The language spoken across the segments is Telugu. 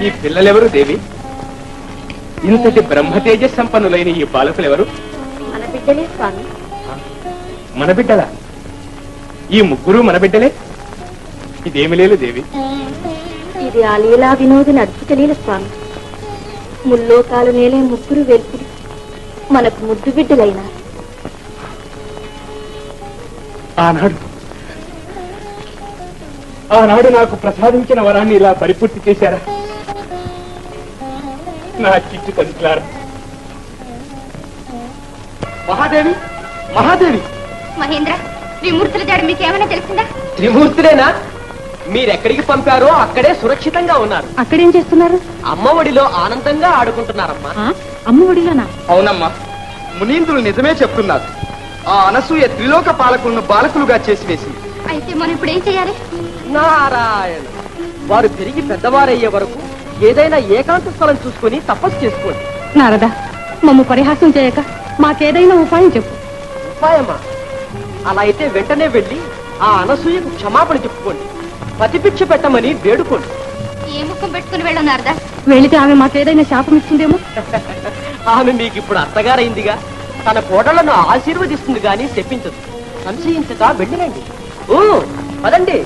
ఈ పిల్లలెవరు దేవి? ఇంతటి బ్రహ్మతేజ సంపన్నులైన ఈ బాలకులెవరు? మన బిడ్డలే స్వామి. మన బిడ్డలా? ఈ ముగ్గురు మన బిడ్డలే? ఇదేమి లేదు దేవి. ఇది ఆ లీలా వినోదిని అద్భుత లీల స్వామి. ముల్లోకాలు నేలే ముగ్గురు వెలుపులు మనకు ముద్దు బిడ్డలైన ఆనాడు నాకు ప్రసాదించిన వరాన్ని ఇలా పరిపూర్తి చేశారా? నా చిట్టు కనుక్లారా. మహాదేవి, మహాదేవి! మహేంద్ర, త్రిమూర్తుల జాడ మీకేమైనా తెలిసిందా? త్రిమూర్తులేనా? మీరెక్కడికి పంపారో అక్కడే సురక్షితంగా ఉన్నారు. అక్కడేం చేస్తున్నారు? అమ్మ ఒడిలో ఆనందంగా ఆడుకుంటున్నారమ్మా. అమ్మ ఒడిలోనా? అవునమ్మా, మునీంద్రులు నిజమే చెప్తున్నారు. ఆ అనసూయ త్రిలోక పాలకులను బాలకులుగా చేసి వేసింది. అయితే మనం ఇప్పుడు ఏం చేయాలి? నారాయణ, వారు పెరిగి పెద్దవారయ్యే వరకు ఏదైనా ఏకాంత స్థలం చూసుకుని తపస్సు చేసుకోండి. నారదా, మమ్మ పరిహాసం చేయక మాకేదైనా ఉపాయం చెప్పు. ఉపాయమా? అలా అయితే వెంటనే వెళ్ళి ఆ అనసూయకు క్షమాపణ చెప్పుకోండి. పతిపిచ్చి పెట్టమని వేడుకోండి. ఏ ముఖం పెట్టుకుని వెళ్ళం నారదా? వెళితే ఆమె మాకేదైనా శాపం ఇస్తుందేమో. ఆమె మీకు ఇప్పుడు అత్తగారైందిగా, తన కోడళ్లను ఆశీర్వదిస్తుంది గాని చెప్పించదు. సంశయించక వెళ్ళిరండి. ఓ పదండి.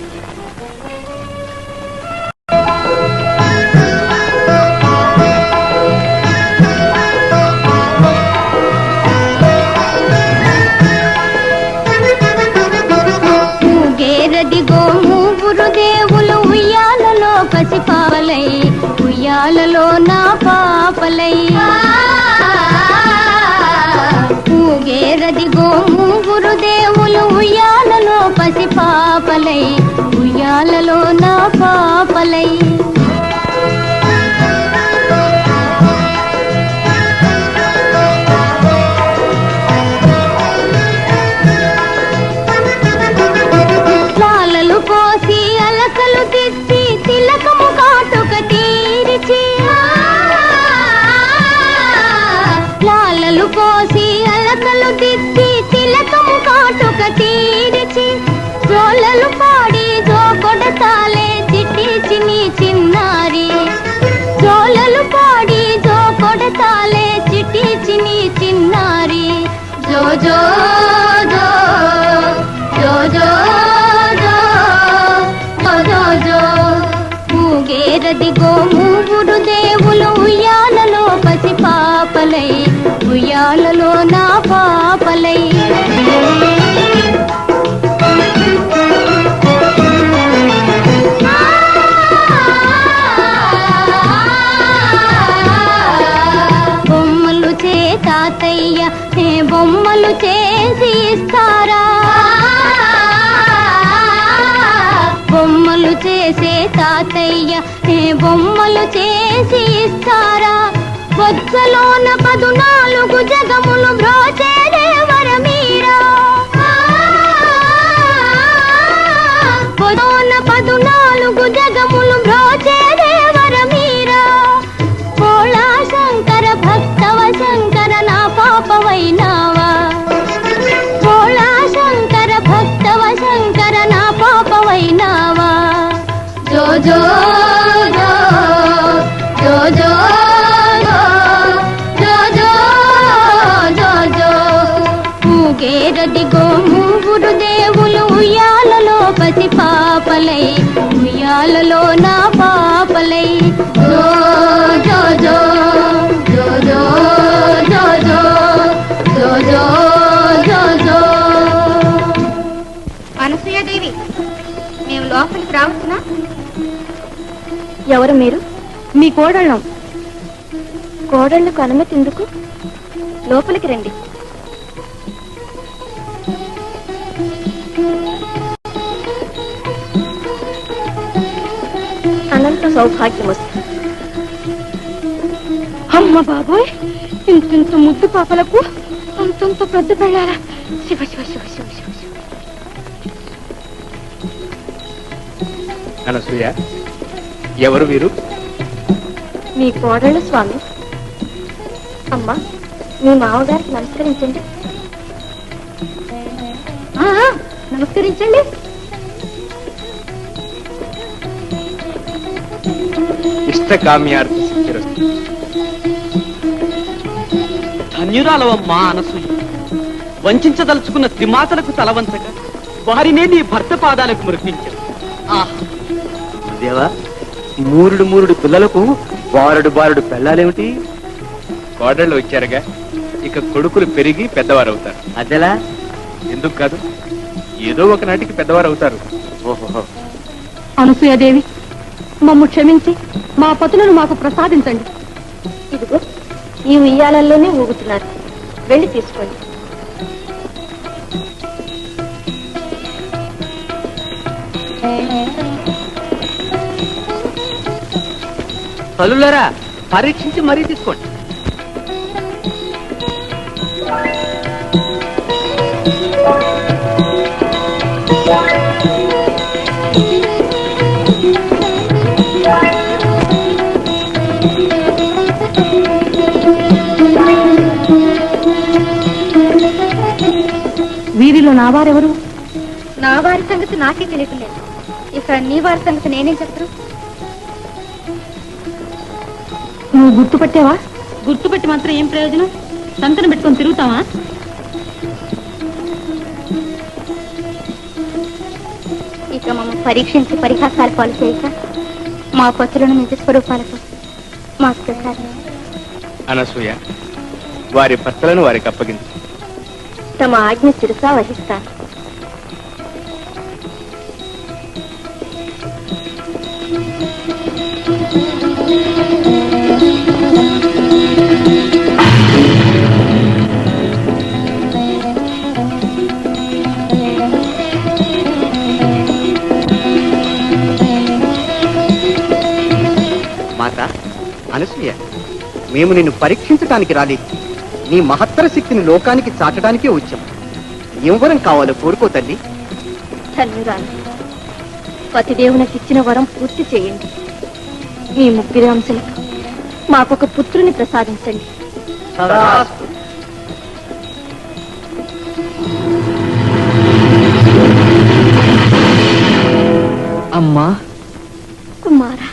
దేవులు ఉయ్యాలలో పసిపాలై ఉయ్యాలలో నా పాపలై ఊగేరదిగో గురుదేవులు ఉయ్యాలలో పసిపాపలై ఉయ్యాలలో నా పాపలై తిలకము కాటుక తీరిచి లాలలు పోసి అలకలు దిద్ది తిలకము కాటుక తీరిచి జోలలు పాడి జోకొడతాలే చిట్టి చిన్ని చిన్నారి జోలలు పాడి జోకొడతాలే చిట్టి చిన్ని చిన్నారి జో జో జో జో జో ఊగేరదిగో మూగురు దేవులు ఉయ్యాలలో పసిపాపలై ఉయ్యాలలో నా పాపలై బొమ్మలు చే తాతయ్య బొమ్మలు చేసి ఇస్తారా బొమ్మలు చేసే తాతయ్య బొమ్మలు చేసి ఇస్తారా బొచ్చలోన 14 జగములు బ్రోచేదే వరమీరా బొచ్చలోన 14 జగములు బ్రోచేదే వరమీరా భోళా శంకర భక్తవ శంకర నా పాపవైనావా భోళా శంకర భక్తవ శంకర నా పాపవైనావా జో జో జో జో జో జో జో జో జో ఊగేరదిగో మూగురు దేవులు ఉయ్యాలలో పసిపాపలై ఉయ్యాలలో నా పాపలై జో జో జో జో జో జో జో జో జో జో అనసూయాదేవి, మేము లోపలికి రావచ్చునా? ఎవరు మీరు? మీ కోడళ్ళం. కోడళ్లకు అనుమతి ఎందుకు? లోపలికి రండి. అనంత సౌభాగ్యం వస్తుంది. అమ్మ బాబోయ్, ఇంత ముద్దు పాపలకు అంతంత పెద్ద పెళ్ళారా? శివ శివ శివ శివ శివ శివ. అనసూయ, ఎవరు వీరు? మీ కోడళ్ళు స్వామి. అమ్మా, మీ మామగారికి నమస్కరించండి. నమస్కరించండి. ఇష్టకామ్యార్థ సిద్ధిరస్తు. ధన్యురాలవమ్మా అనసూయ. వంచదలుచుకున్న త్రిమాతలకు తలవంచగా వారినే నీ భర్త పాదాలకు మురిపించావు. ఆహ్, దేవా, మూరుడు పిల్లలకు బారుడు పెళ్ళాలేమిటి? కోడళ్ళు వచ్చారుగా, ఇక కొడుకులు పెరిగి పెద్దవారవుతారు. అదెలా? ఎందుకు కాదు, ఏదో ఒకనాటికి పెద్దవారు అవుతారు. ఓహో, అనసూయదేవి, మమ్ము క్షమించి మా పతులను మాకు ప్రసాదించండి. ఇదిగో ఈ ఉయ్యాలల్లోనే ఊగుతున్నారు, వెళ్ళి తీసుకోండి. తల్లులారా, పరీక్షించి మరీ తీసుకోండి. వీరిలో నా వారెవరు? నా వారి సంగతి నాకే తెలియట్లేదు. ఇక నీ వారి సంగతి నేనేం చెప్తాను? నువ్వు గుర్తుపట్టావా? గుర్తుపెట్టి మాత్రం ఏం ప్రయోజనం? సంతను పెట్టుకొని తిరుగుతావా? ఇక మమ్మల్ని పరీక్షించి పరిహాసాలు పాలు చేయక మా పతులను నిజ స్వరూపాలకు మాకు ప్రసాదం. అనసూయ, వారి భర్తలను వారికి అప్పగించు. తమ ఆజ్ఞ శిరసా వహిస్తాను. మాత అనసూయ, మేము నిన్ను పరీక్షించటానికి రాలేదు, నీ మహత్తర శక్తిని లోకానికి చాటడానికే వచ్చాం. ఏం వరం కావాలో కోరుకో తల్లి. ధన్యురాలు, పతిదేవునికి ఇచ్చిన వరం పూర్తి చేయండి. మీ ముగ్గురి అంశలకు మాకొక పుత్రుని ప్రసాదించండి. అమ్మా. కుమారా,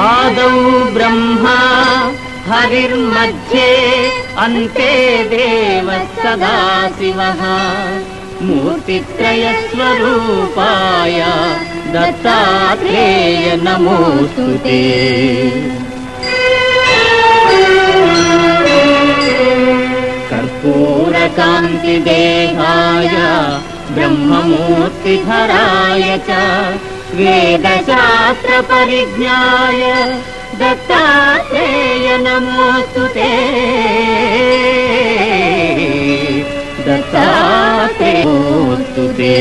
ఆదౌ బ్రహ్మ హరిర్మధ్యే అంతే దేవ సదాశివః మూర్తిత్రయ స్వరూపాయ దత్తాత్రేయ నమోస్తుతే. కర్పూరకాంతి దేహాయ బ్రహ్మమూర్తిధరాయ చ వేదశాస్త్ర పరిజ్ఞాయ దత్తాత్రేయ నమోస్తుతే. దత్తాత్రేయ నమోస్తుతే.